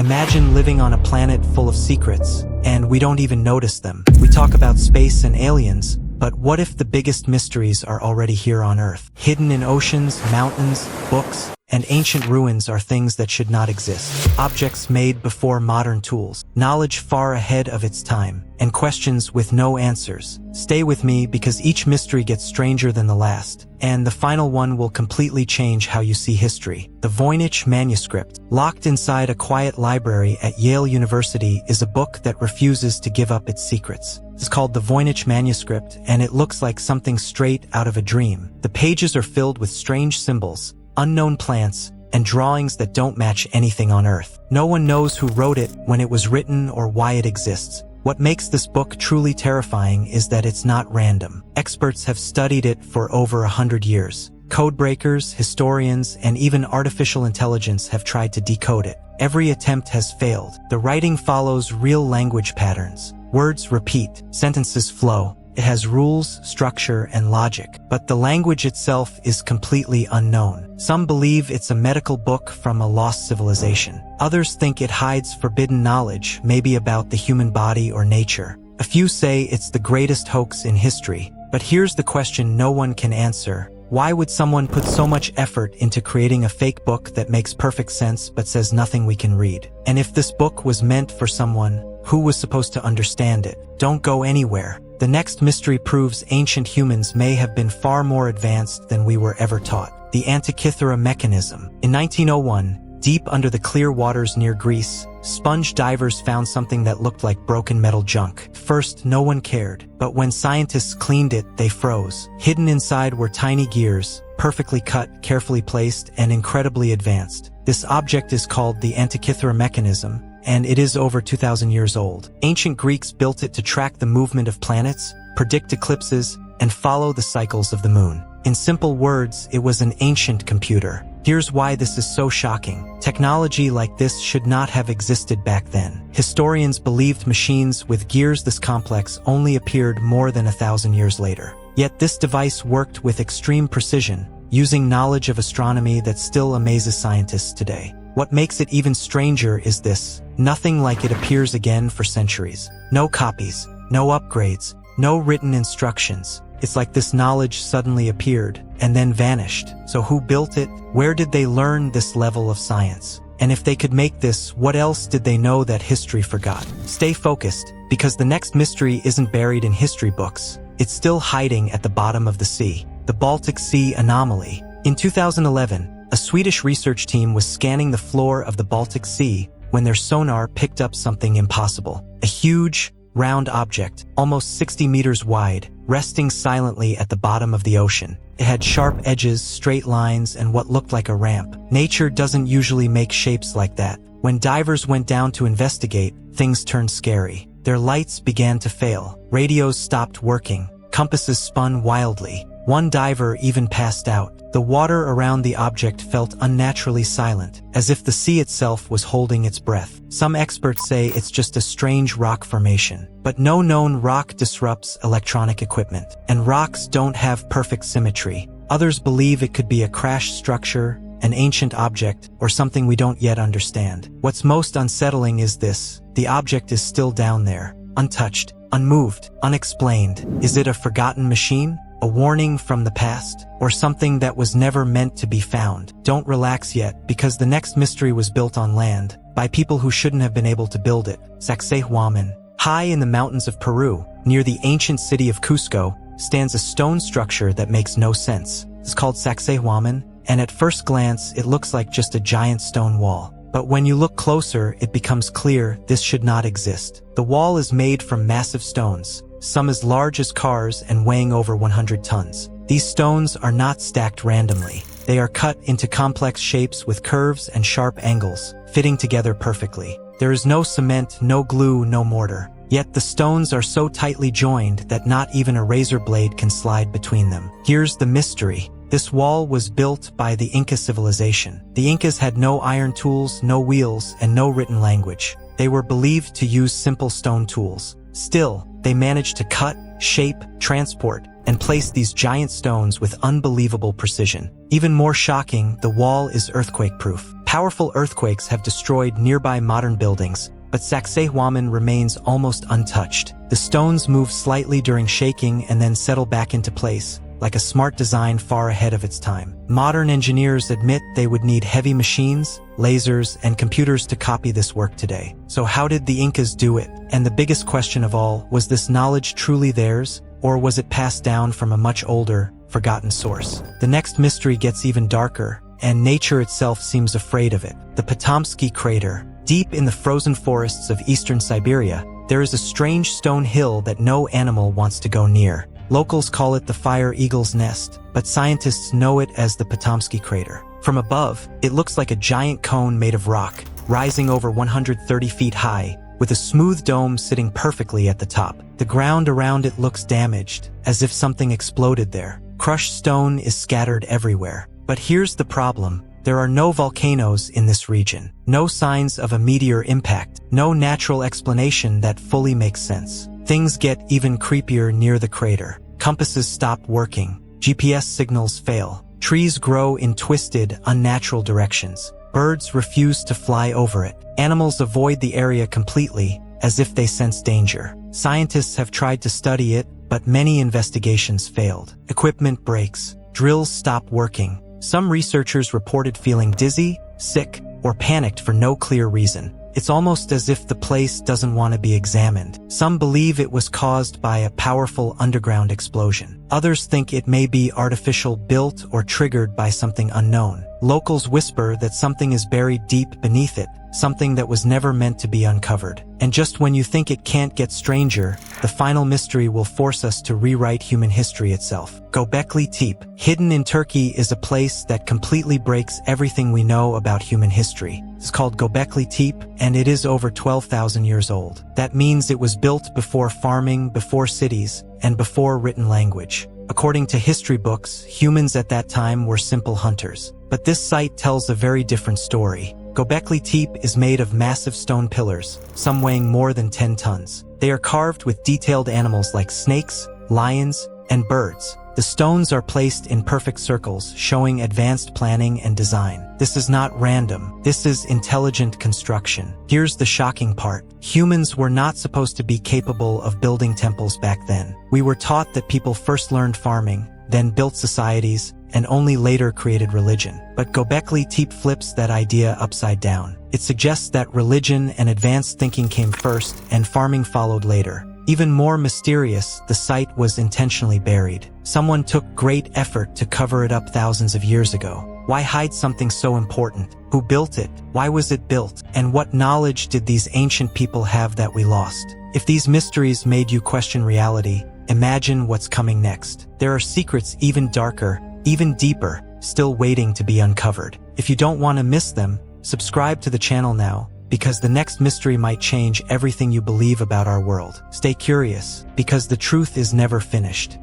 Imagine living on a planet full of secrets, and we don't even notice them. We talk about space and aliens, but what if the biggest mysteries are already here on Earth? Hidden in oceans, mountains, books, and ancient ruins are things that should not exist. Objects made before modern tools. Knowledge far ahead of its time. And questions with no answers. Stay with me because each mystery gets stranger than the last. And the final one will completely change how you see history. The Voynich Manuscript. Locked inside a quiet library at Yale University is a book that refuses to give up its secrets. It's called the Voynich Manuscript, and it looks like something straight out of a dream. The pages are filled with strange symbols, unknown plants, and drawings that don't match anything on Earth. No one knows who wrote it, when it was written, or why it exists. What makes this book truly terrifying is that it's not random. Experts have studied it for over 100 years. Codebreakers, historians, and even artificial intelligence have tried to decode it. Every attempt has failed. The writing follows real language patterns. Words repeat, sentences flow. It has rules, structure, and logic, but the language itself is completely unknown. Some believe it's a medical book from a lost civilization. Others think it hides forbidden knowledge, maybe about the human body or nature. A few say it's the greatest hoax in history. But here's the question no one can answer. Why would someone put so much effort into creating a fake book that makes perfect sense but says nothing we can read? And if this book was meant for someone, who was supposed to understand it? Don't go anywhere. The next mystery proves ancient humans may have been far more advanced than we were ever taught. The Antikythera mechanism. In 1901, deep under the clear waters near Greece, sponge divers found something that looked like broken metal junk. First, no one cared, but when scientists cleaned it, they froze. Hidden inside were tiny gears, perfectly cut, carefully placed, and incredibly advanced. This object is called the Antikythera mechanism, and it is over 2,000 years old. Ancient Greeks built it to track the movement of planets, predict eclipses, and follow the cycles of the moon. In simple words, it was an ancient computer. Here's why this is so shocking. Technology like this should not have existed back then. Historians believed machines with gears this complex only appeared more than 1,000 years later. Yet this device worked with extreme precision, using knowledge of astronomy that still amazes scientists today. What makes it even stranger is this: nothing like it appears again for centuries. No copies, no upgrades, no written instructions. It's like this knowledge suddenly appeared and then vanished. So who built it? Where did they learn this level of science? And if they could make this, what else did they know that history forgot? Stay focused, because the next mystery isn't buried in history books. It's still hiding at the bottom of the sea. The Baltic Sea anomaly. In 2011, a Swedish research team was scanning the floor of the Baltic Sea when their sonar picked up something impossible. A huge, round object, almost 60 meters wide, resting silently at the bottom of the ocean. It had sharp edges, straight lines, and what looked like a ramp. Nature doesn't usually make shapes like that. When divers went down to investigate, things turned scary. Their lights began to fail. Radios stopped working. Compasses spun wildly. One diver even passed out. The water around the object felt unnaturally silent, as if the sea itself was holding its breath. Some experts say it's just a strange rock formation, but no known rock disrupts electronic equipment, and rocks don't have perfect symmetry. Others believe it could be a crash structure, an ancient object, or something we don't yet understand. What's most unsettling is this: the object is still down there, untouched, unmoved, unexplained. Is it a forgotten machine? A warning from the past? Or something that was never meant to be found? Don't relax yet, because the next mystery was built on land, by people who shouldn't have been able to build it. Sacsayhuaman. High in the mountains of Peru, near the ancient city of Cusco, stands a stone structure that makes no sense. It's called Sacsayhuaman, and at first glance it looks like just a giant stone wall. But when you look closer, it becomes clear this should not exist. The wall is made from massive stones, some as large as cars and weighing over 100 tons. These stones are not stacked randomly. They are cut into complex shapes with curves and sharp angles, fitting together perfectly. There is no cement, no glue, no mortar. Yet the stones are so tightly joined that not even a razor blade can slide between them. Here's the mystery. This wall was built by the Inca civilization. The Incas had no iron tools, no wheels, and no written language. They were believed to use simple stone tools. Still, they managed to cut, shape, transport, and placed these giant stones with unbelievable precision. Even more shocking, the wall is earthquake-proof. Powerful earthquakes have destroyed nearby modern buildings, but Sacsayhuaman remains almost untouched. The stones move slightly during shaking and then settle back into place, like a smart design far ahead of its time. Modern engineers admit they would need heavy machines, lasers, and computers to copy this work today. So how did the Incas do it? And the biggest question of all, was this knowledge truly theirs, or was it passed down from a much older, forgotten source? The next mystery gets even darker, and nature itself seems afraid of it. The Patomskiy crater. Deep in the frozen forests of eastern Siberia, there is a strange stone hill that no animal wants to go near. Locals call it the fire eagle's nest, but scientists know it as the Patomskiy crater. From above, it looks like a giant cone made of rock, rising over 130 feet high, with a smooth dome sitting perfectly at the top. The ground around it looks damaged, as if something exploded there. Crushed stone is scattered everywhere. But here's the problem. There are no volcanoes in this region, no signs of a meteor impact, no natural explanation that fully makes sense. Things get even creepier near the crater. Compasses stop working, GPS signals fail, trees grow in twisted, unnatural directions. Birds refuse to fly over it. Animals avoid the area completely, as if they sense danger. Scientists have tried to study it, but many investigations failed. Equipment breaks, drills stop working. Some researchers reported feeling dizzy, sick, or panicked for no clear reason. It's almost as if the place doesn't want to be examined. Some believe it was caused by a powerful underground explosion. Others think it may be artificial, built or triggered by something unknown. Locals whisper that something is buried deep beneath it, something that was never meant to be uncovered. And just when you think it can't get stranger, the final mystery will force us to rewrite human history itself. Gobekli Tepe, hidden in Turkey, is a place that completely breaks everything we know about human history. It's called Gobekli Tepe, and it is over 12,000 years old. That means it was built before farming, before cities, and before written language. According to history books, humans at that time were simple hunters. But this site tells a very different story. Gobekli Tepe is made of massive stone pillars, some weighing more than 10 tons. They are carved with detailed animals like snakes, lions, and birds. The stones are placed in perfect circles, showing advanced planning and design. This is not random. This is intelligent construction. Here's the shocking part. Humans were not supposed to be capable of building temples back then. We were taught that people first learned farming, then built societies, and only later created religion. But Gobekli Tepe flips that idea upside down. It suggests that religion and advanced thinking came first, and farming followed later. Even more mysterious, the site was intentionally buried. Someone took great effort to cover it up thousands of years ago. Why hide something so important? Who built it? Why was it built? And what knowledge did these ancient people have that we lost? If these mysteries made you question reality, imagine what's coming next. There are secrets even darker, even deeper, still waiting to be uncovered. If you don't want to miss them, subscribe to the channel now, because the next mystery might change everything you believe about our world. Stay curious, because the truth is never finished.